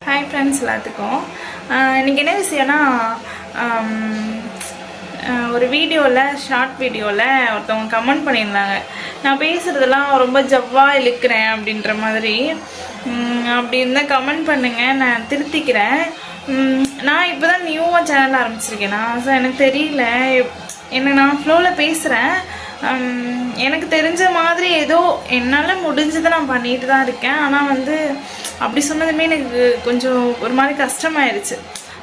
Hi friends எல்லாத்துக்கும். இன்றைக்கி என்ன விஷயம்னா, ஒரு வீடியோவில் ஷார்ட் வீடியோவில் ஒருத்தவங்க கமெண்ட் பண்ணியிருந்தாங்க, நான் பேசுகிறதெல்லாம் ரொம்ப ஜவ்வாக இழுக்கிறேன் அப்படின்ற மாதிரி. அப்படி இருந்தால் கமெண்ட் பண்ணுங்கள், நான் திருத்திக்கிறேன். நான் இப்போ தான் நியூவாக சேனல் ஆரம்பிச்சிருக்கேன். ஸோ எனக்கு தெரியல, என்ன நான் ஃப்ளோவில் பேசுகிறேன். எனக்கு தெரிஞ்ச மாதிரி ஏதோ என்னால் முடிஞ்சதை நான் பண்ணிட்டு தான் இருக்கேன். ஆனால் அப்படி சொன்னதுமே எனக்கு கொஞ்சம் ஒரு மாதிரி கஷ்டமாயிருச்சு.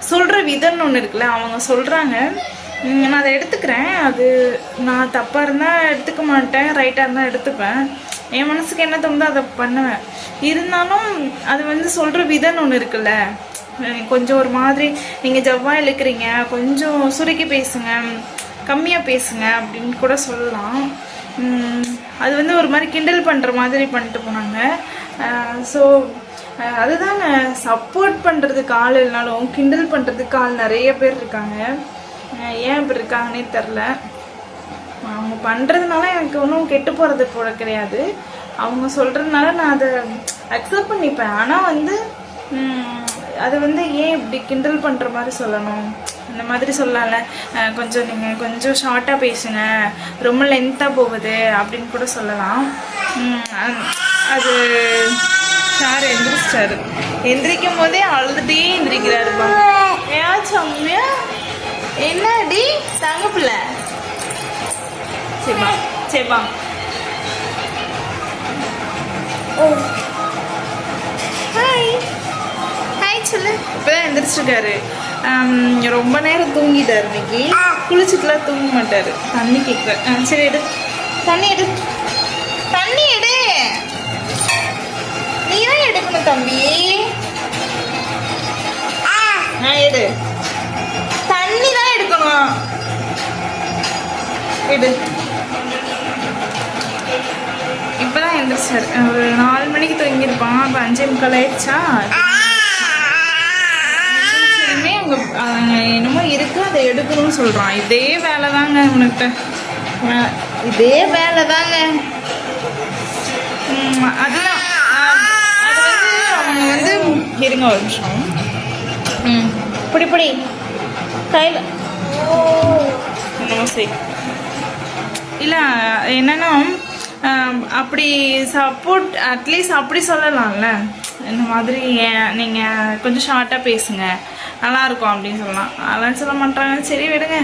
சொல்கிற விதம்னு ஒன்று இருக்குல்ல, அவங்க சொல்கிறாங்க, நான் அதை எடுத்துக்கிறேன். அது நான் தப்பாக இருந்தால் எடுத்துக்க மாட்டேன், ரைட்டாக இருந்தால் எடுத்துப்பேன். என் மனசுக்கு என்ன தோணுதோ அதை பண்ணுவேன். இருந்தாலும் அது சொல்கிற விதம்னு ஒன்று இருக்குல்ல, கொஞ்சம் ஒரு மாதிரி நீங்கள் ஜவ்வாக இழுக்கிறீங்க, கொஞ்சம் சுருக்கி பேசுங்க, கம்மியாக பேசுங்க அப்படின்னு கூட சொல்லலாம். அது ஒரு மாதிரி கிண்டல் பண்ணுற மாதிரி பண்ணிட்டு போனாங்க. ஸோ அதுதாங்க, சப்போர்ட் பண்ணுறதுக்கு ஆள் இல்லைனாலும் கிண்டல் பண்ணுறதுக்கு ஆள் நிறைய பேர் இருக்காங்க. ஏன் இப்படி இருக்காங்கன்னே தெரில. அவங்க பண்ணுறதுனால எனக்கு ஒன்றும் கெட்டு போகிறது போல கிடையாது. அவங்க சொல்கிறதுனால நான் அதை அக்செப்ட் பண்ணிப்பேன். ஆனால் அது ஏன் இப்படி கிண்டல் பண்ணுற மாதிரி சொல்லணும், இந்த மாதிரி சொல்லலாம்ல, கொஞ்சம் நீங்கள் கொஞ்சம் ஷார்ட்டாக பேசுங்க, ரொம்ப லென்த்தாக போகுது அப்படின்னு கூட சொல்லலாம். அது சார் எந்திரிச்சிட்டாரு, எந்திரிக்கும் போதே அழுதுகிட்டே எந்திரிக்கிறாருப்பா. ஏதாச்சும் அம்மையா என்னடி தங்க பிள்ளை, சரிப்பா சரிப்பா. ஓ ஹாய் ஹாய் சொல்லு. இப்போதான் எந்திரிச்சிருக்காரு. ரொம்ப நேரம் தூங்கிட்டார். இன்னைக்கு குளிச்சுட்டுலாம் தூங்க மாட்டார். தண்ணி கேட்குற. சரி எடு, தண்ணி எடு, தண்ணி எடு, நீ தான் எடுக்கணும் தம்பி. எடு, தண்ணி தான் எடுக்கணும், எடு. இப்போதான் எந்திரிச்சார். ஒரு 4 மணிக்கு தூங்கியிருப்பான். இப்போ 5:45 ஆயிடுச்சா. என்னமோ இருக்கு, அதை எடுக்கணும்னு சொல்றான். இதே வேலை தாங்க உனக்கிட்ட, இதே வேலை தாங்க. அதுதான் அது அவங்க இருங்க ஒரு நிமிஷம். பிடி கையில் சரி. இல்லை என்னன்னா, அப்படி சப்போர்ட் அட்லீஸ்ட் அப்படி சொல்லலாம்ல, இந்த மாதிரி நீங்கள் கொஞ்சம் ஷார்ட்டாக பேசுங்க, நல்லாயிருக்கும் அப்படின்னு சொல்லலாம். அதெல்லாம் சொல்ல மாட்டாங்க. சரி விடுங்க,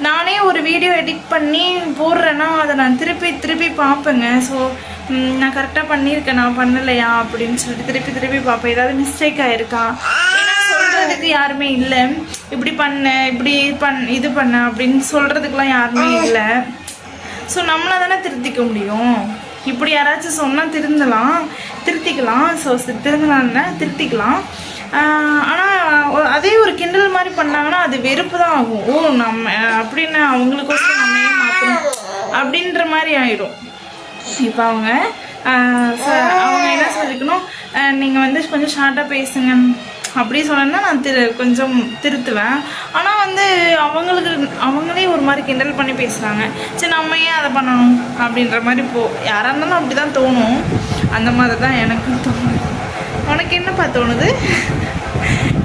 நானே ஒரு வீடியோ எடிட் பண்ணி போடுறேன்னா அதை நான் திருப்பி பார்ப்பேங்க. ஸோ நான் கரெக்டாக பண்ணியிருக்கேன், நான் பண்ணலையா அப்படின்னு சொல்லிட்டு திருப்பி பார்ப்பேன். ஏதாவது மிஸ்டேக் ஆகிருக்கா, ஏன்னா சொல்கிறதுக்கு யாருமே இல்லை. இப்படி இது பண்ண அப்படின்னு சொல்கிறதுக்கெலாம் யாருமே இல்லை. ஸோ நம்மளை தானே திருத்திக்க முடியும். இப்படி யாராச்சும் சொன்னால் திருத்திக்கலாம். ஸோ திருத்திக்கலாம். ஆனால் அதே ஒரு கிண்டல் மாதிரி பண்ணாங்கன்னா அது வெறுப்பு தான் ஆகும். ஓ நம்ம அப்படின்னு அவங்களுக்கோசம் நம்ம ஏன் மாற்றணும் அப்படின்ற மாதிரி ஆயிடும். இப்போ அவங்க என்ன சொல்லிக்கணும், நீங்கள் கொஞ்சம் ஷார்ட்டாக பேசுங்க அப்படி சொன்னா நான் கொஞ்சம் திருத்துவேன். ஆனால் அவங்களே ஒரு மாதிரி கிண்டல் பண்ணி பேசுகிறாங்க. சரி நம்ம ஏன் அதை பண்ணணும் அப்படின்ற மாதிரி யாராக இருந்தாலும் அப்படி தான் தோணும். அந்த மாதிரி தான் எனக்கும் தோணும். உனக்கு என்னப்பா தோணுது?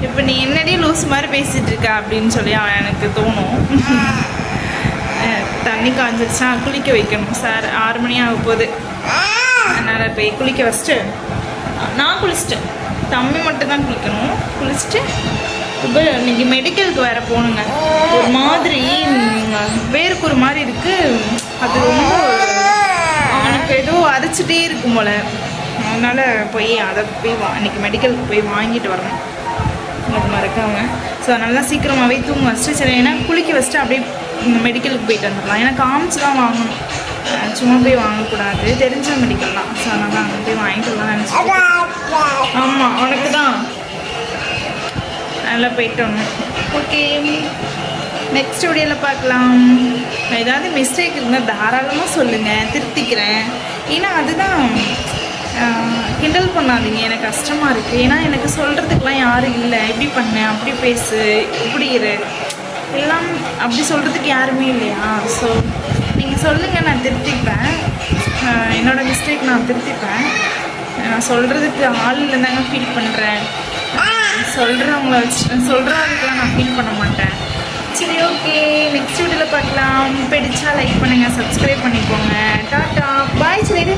இப்போ நீ என்னடி லூஸ் மாதிரி பேசிகிட்டு இருக்க அப்படின்னு சொல்லி எனக்கு தோணும். தண்ணி காஞ்சிருச்சா, குளிக்க வைக்கணும் சார். 6 மணி ஆக போகுது. அதனால் போய் குளிக்க வச்சுட்டு, நான் குளிச்சுட்டேன், தம்பி மட்டும் தான் குளிக்கணும். குளிச்சுட்டு இப்போ இன்னைக்கு மெடிக்கலுக்கு வேறு போகணுங்க. ஒரு மாதிரி வேருக்கு ஒரு மாதிரி இருக்குது. அது ரொம்ப அவனுக்கு ஏதோ அரைச்சிட்டே இருக்கும் போல். அதனால் இன்னைக்கு மெடிக்கலுக்கு போய் வாங்கிட்டு வரணும். அது மறக்காம. ஸோ நல்லா சீக்கிரமாகவே தூங்க வச்சுட்டு, சரி ஏன்னா குளிக்க வச்சுட்டு அப்படியே மெடிக்கலுக்கு போயிட்டு வந்துடலாம். ஏன்னா காமிச்சு தான் வாங்கணும், சும்மா போய் வாங்கக்கூடாது. தெரிஞ்ச மெடிக்கல் தான். ஸோ அதனால் அங்கே போய் வாங்கிட்டு வரலாம் நினச்சிட்டு. ஆமாம், உனக்கு தான். நல்லா போயிட்டு வரணும். ஓகே, நெக்ஸ்ட் வீடியோவில் பார்க்கலாம். ஏதாவது மிஸ்டேக் இருந்தால் தாராளமாக சொல்லுங்கள், திருத்திக்கிறேன். ஏன்னா அதுதான், கிண்டல் பண்ணாதீங்க. எனக்கு கஷ்டமாக இருக்குது. ஏன்னா எனக்கு சொல்கிறதுக்கெலாம் யாரும் இல்லை. இப்படி பண்ண, அப்படி பேசு, இப்படி இரு, எல்லாம் அப்படி சொல்கிறதுக்கு யாருமே இல்லையா. ஸோ நீங்கள் சொல்லுங்கள், நான் திருத்திப்பேன். என்னோடய மிஸ்டேக் நான் திருத்திப்பேன். நான் சொல்கிறதுக்கு ஆள் இல்லைதாங்க ஃபீல் பண்ணுறேன். சொல்கிறவங்கள வச்சு சொல்கிறவங்களுக்குலாம் நான் ஃபீல் பண்ண மாட்டேன். சரி, ஓகே, நெக்ஸ்ட் வீடியோவில் பார்க்கலாம். பிடிச்சா லைக் பண்ணுங்கள், சப்ஸ்கிரைப் பண்ணிக்கோங்க. டாட்டா, பாய் சொல்லிடு.